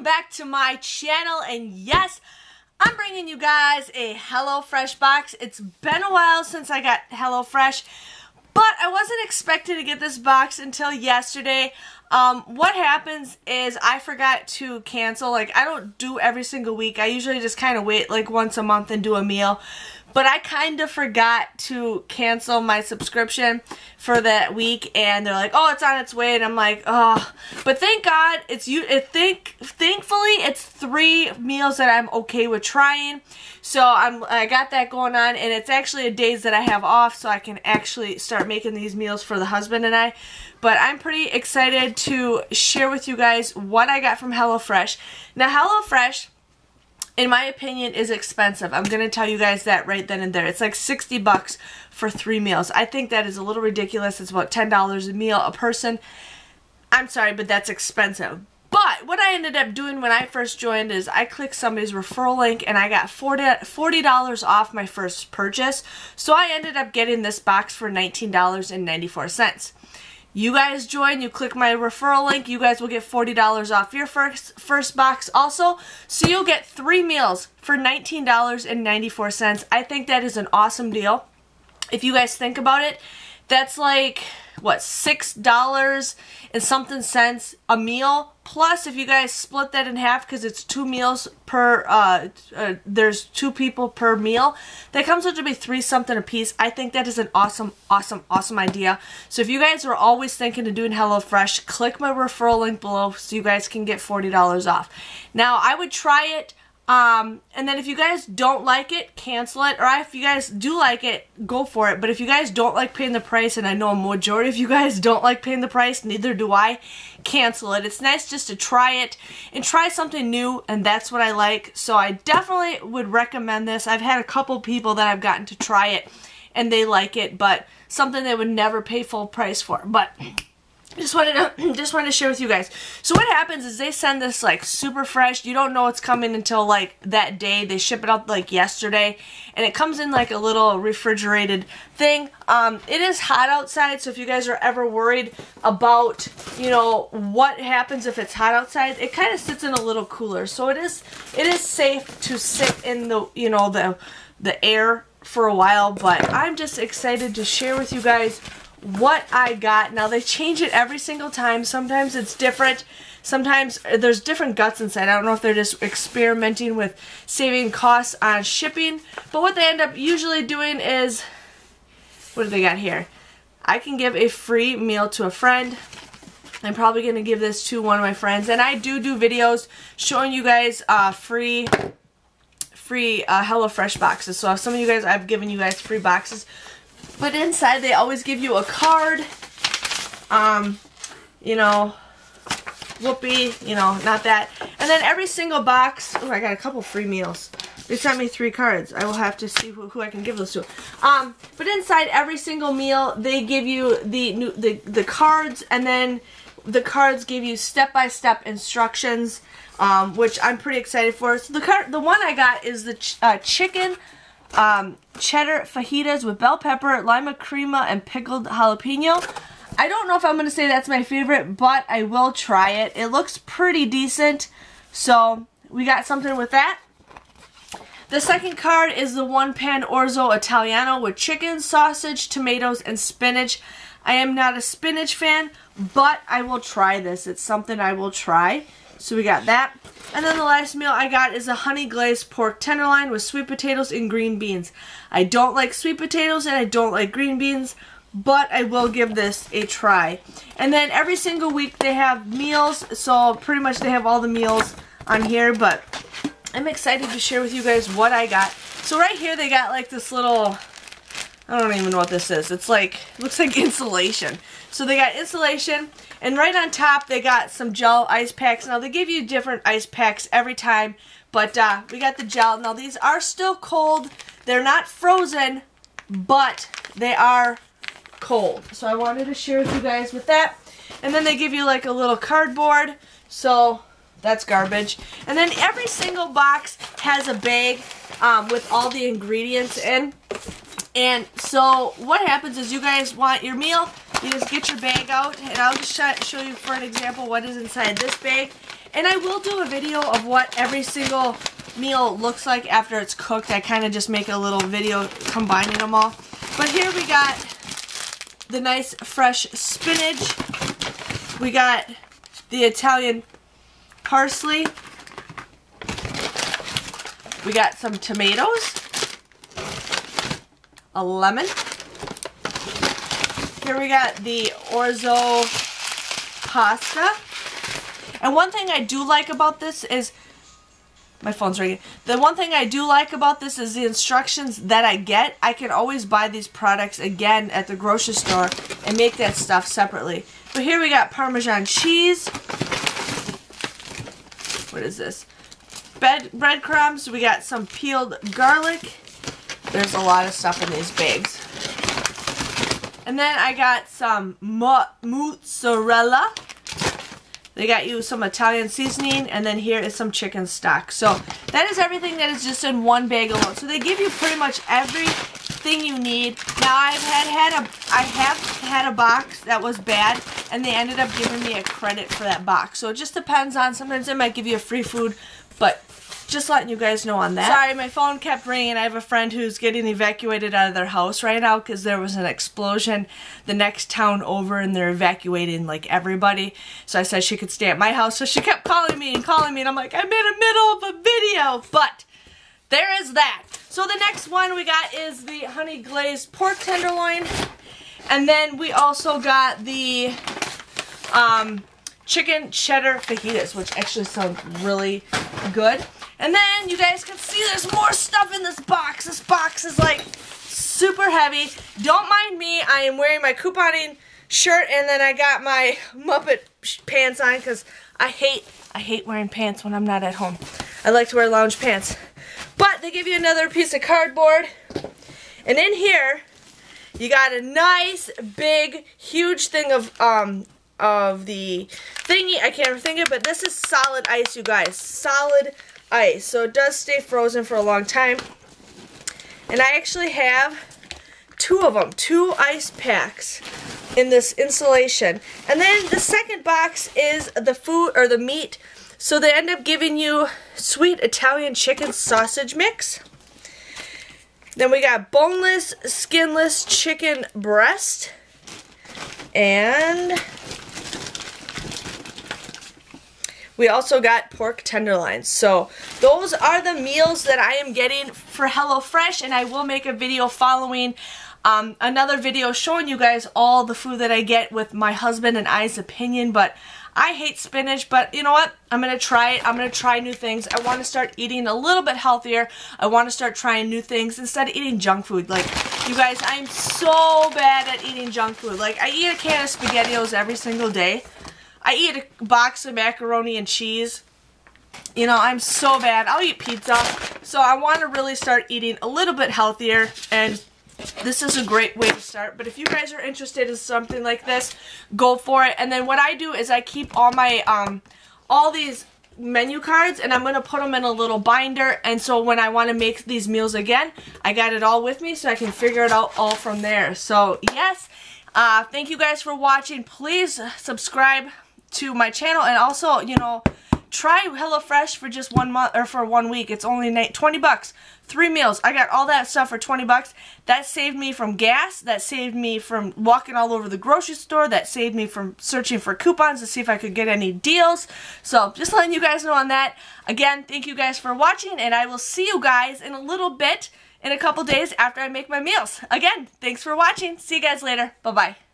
back to my channel, and yes, I'm bringing you guys a HelloFresh box. It's been a while since I got HelloFresh, but I wasn't expecting to get this box until yesterday. What happens is I forgot to cancel. Like, I don't do every single week. I usually just kind of wait like once a month and do a meal. But I kind of forgot to cancel my subscription for that week, and they're like, "Oh, it's on its way," and I'm like, "Oh!" But thank God, thankfully, it's 3 meals that I'm okay with trying. So I got that going on, and it's actually days that I have off, so I can actually start making these meals for the husband and I. But I'm pretty excited to share with you guys what I got from HelloFresh. Now, HelloFresh, in my opinion, is expensive. I'm going to tell you guys that right then and there. It's like 60 bucks for 3 meals. I think that is a little ridiculous. It's about $10 a meal a person. I'm sorry, but that's expensive. But what I ended up doing when I first joined is I clicked somebody's referral link and I got $40 off my first purchase. So I ended up getting this box for $19.94. You guys join, you click my referral link, you guys will get $40 off your first box also. So you'll get 3 meals for $19.94. I think that is an awesome deal. If you guys think about it, that's like, what, $6 and something cents a meal. Plus, if you guys split that in half, because it's 2 meals per, there's 2 people per meal, that comes out to be 3 something a piece. I think that is an awesome, awesome, awesome idea. So if you guys are always thinking of doing HelloFresh, click my referral link below so you guys can get $40 off. Now, I would try it. And then if you guys don't like it, cancel it. Or if you guys do like it, go for it. But if you guys don't like paying the price, and I know a majority of you guys don't like paying the price, neither do I, cancel it. It's nice just to try it and try something new, and that's what I like. So I definitely would recommend this. I've had a couple people that I've gotten to try it, and they like it, but something they would never pay full price for. But just wanted to share with you guys. So what happens is they send this like super fresh. You don't know it's coming until like that day. They ship it out like yesterday, and it comes in like a little refrigerated thing. It is hot outside, so if you guys are ever worried about, you know, what happens if it's hot outside, it kind of sits in a little cooler. So it is safe to sit in the, you know, the air for a while. But I'm just excited to share with you guys what I got. Now, they change it every single time. Sometimes it's different. Sometimes there's different guts inside. I don't know if they're just experimenting with saving costs on shipping. But what they end up usually doing is, what do they got here? I can give a free meal to a friend. I'm probably going to give this to one of my friends. And I do videos showing you guys free HelloFresh boxes. So some of you guys, I've given you guys free boxes. But inside, they always give you a card, you know, whoopee, you know, not that. And then every single box, oh, I got a couple free meals. They sent me 3 cards. I will have to see who I can give those to. But inside every single meal, they give you the cards, and then the cards give you step-by-step instructions, which I'm pretty excited for. So the one I got is the chicken cheddar fajitas with bell pepper, lima crema, and pickled jalapeno. I don't know if I'm going to say that's my favorite, but I will try it. It looks pretty decent, so we got something with that. The second card is the 1-pan orzo Italiano with chicken, sausage, tomatoes, and spinach. I am not a spinach fan, but I will try this. It's something I will try. So we got that. And then the last meal I got is a honey glazed pork tenderloin with sweet potatoes and green beans. I don't like sweet potatoes and I don't like green beans, but I will give this a try. And then every single week they have meals, so pretty much they have all the meals on here, but I'm excited to share with you guys what I got. So right here they got like this little, I don't even know what this is. It's like, looks like insulation. So they got insulation, and right on top they got some gel ice packs. Now they give you different ice packs every time, but we got the gel. Now these are still cold. They're not frozen, but they are cold. So I wanted to share with you guys with that. And then they give you like a little cardboard, so that's garbage. And then every single box has a bag with all the ingredients in. And so what happens is you guys want your meal, you just get your bag out, and I'll just show you for an example what is inside this bag. And I will do a video of what every single meal looks like after it's cooked. I kind of just make a little video combining them all. But here we got the nice fresh spinach. We got the Italian parsley. We got some tomatoes. A lemon. Here we got the orzo pasta. And one thing I do like about this is, my phone's ringing. The one thing I do like about this is the instructions that I get. I can always buy these products again at the grocery store and make that stuff separately. But here we got Parmesan cheese. What is this? Breadcrumbs. We got some peeled garlic. There's a lot of stuff in these bags. And then I got some mozzarella. They got you some Italian seasoning, and then here is some chicken stock. So that is everything that is just in one bag alone. So they give you pretty much everything you need. Now I have had a box that was bad, and they ended up giving me a credit for that box. So it just depends on, sometimes they might give you a free food, but just letting you guys know on that. Sorry, my phone kept ringing. I have a friend who's getting evacuated out of their house right now because there was an explosion the next town over, and they're evacuating like everybody. So I said she could stay at my house. So she kept calling me, and I'm like, I'm in the middle of a video. But there is that. So the next one we got is the honey glazed pork tenderloin. And then we also got the chicken cheddar fajitas, which actually sounds really good. And then you guys can see there's more stuff in this box. This box is like super heavy. Don't mind me. I am wearing my couponing shirt, and then I got my Muppet pants on because I hate wearing pants when I'm not at home. I like to wear lounge pants. But they give you another piece of cardboard. And in here, you got a nice, big, huge thing of the thingy. I can't think of it, but this is solid ice, you guys. Solid ice. So it does stay frozen for a long time. And I actually have two of them, 2 ice packs in this insulation. And then the second box is the food or the meat. So they end up giving you sweet Italian chicken sausage mix. Then we got boneless, skinless chicken breast. And we also got pork tenderloins. So those are the meals that I am getting for HelloFresh, and I will make a video following another video showing you guys all the food that I get with my husband and I's opinion. But I hate spinach, but you know what? I'm going to try it. I'm going to try new things. I want to start eating a little bit healthier. I want to start trying new things instead of eating junk food. Like, you guys, I'm so bad at eating junk food. Like, I eat a can of SpaghettiOs every single day. I eat a box of macaroni and cheese. You know, I'm so bad. I'll eat pizza. So I want to really start eating a little bit healthier, and this is a great way to start. But if you guys are interested in something like this, go for it. And then what I do is I keep all my all these menu cards, and I'm going to put them in a little binder. And so when I want to make these meals again, I got it all with me so I can figure it out all from there. So yes, thank you guys for watching. Please subscribe to my channel, and also, you know, try HelloFresh for just 1 month or for 1 week. It's only 20 bucks. 3 meals. I got all that stuff for 20 bucks. That saved me from gas. That saved me from walking all over the grocery store. That saved me from searching for coupons to see if I could get any deals. So just letting you guys know on that. Again, thank you guys for watching, and I will see you guys in a little bit, in a couple days after I make my meals. Again, thanks for watching. See you guys later. Bye-bye.